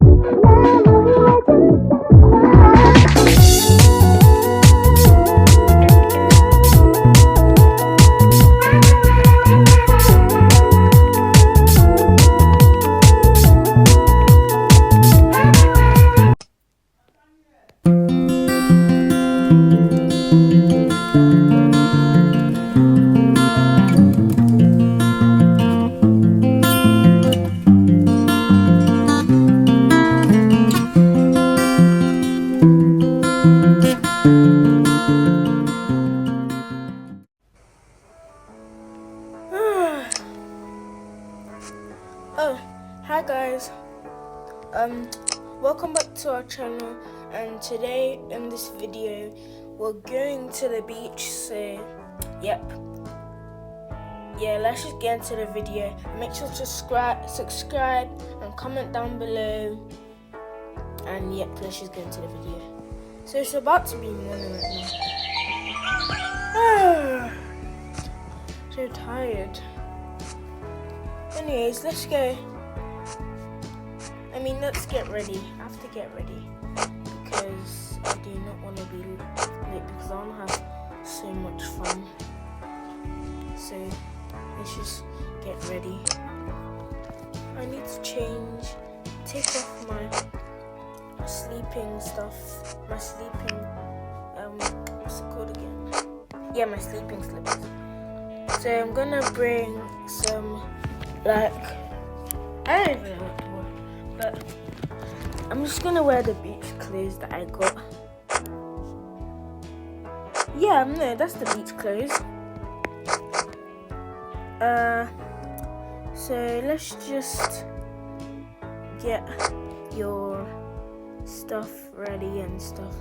Oh, hi guys. Welcome back to our channel, and today in this video we're going to the beach. So, yep. Yeah, let's just get into the video. Make sure to subscribe and comment down below. And yep, let's just get into the video. So it's about to be morning right now. So tired. Anyways, let's go. Let's get ready. I have to get ready because I do not want to be late because I want to have so much fun. So let's just get ready. I need to change, take off my sleeping stuff, my sleeping, what's it called again? Yeah, my sleeping slippers. So I'm gonna bring some, I don't even know what to wear, but I'm just gonna wear the beach clothes that I got. Yeah, no, that's the beach clothes. So let's just get your stuff ready and stuff.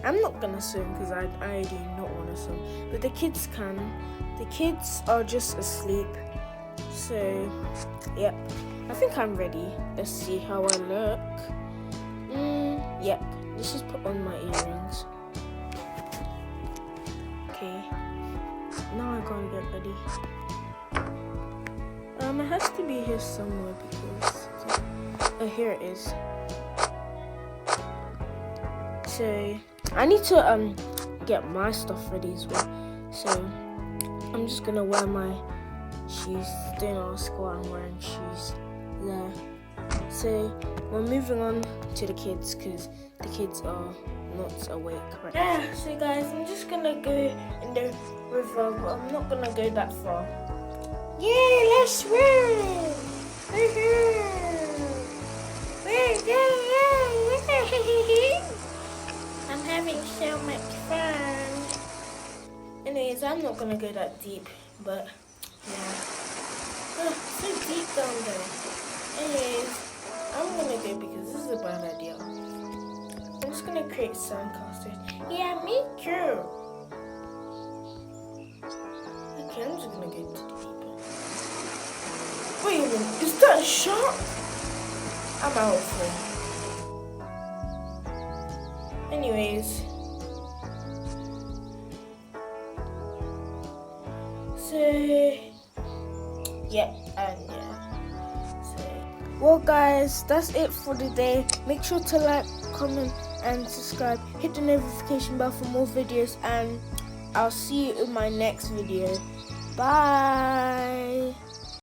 I'm not gonna swim because I do not want to swim, but the kids can. The kids are just asleep. So, yep. I think I'm ready. Let's see how I look. Yep. Let's just put on my earrings. Okay. Now I gotta get ready. It has to be here somewhere because... Oh, here it is. So, I need to get my stuff ready as well. So, I'm just gonna wear my shoes. Doing our school, I'm wearing shoes there. So we're moving on to the kids because the kids are not awake right now. Yeah, so guys, I'm just gonna go in the river, but I'm not gonna go that far. Yeah, let's swim! I'm having so much fun. Anyways, I'm not gonna go that deep, but yeah. So deep down there. Anyways, I'm gonna go because this is a bad idea. I'm just gonna create sandcastles. Yeah, me too. Okay, I'm just gonna go to the deeper. Wait a minute, is that a shark? I'm out of here. Anyways. So, yeah, and yeah. So, well guys, that's it for today. Make sure to like, comment and subscribe. Hit the notification bell for more videos, and I'll see you in my next video. Bye.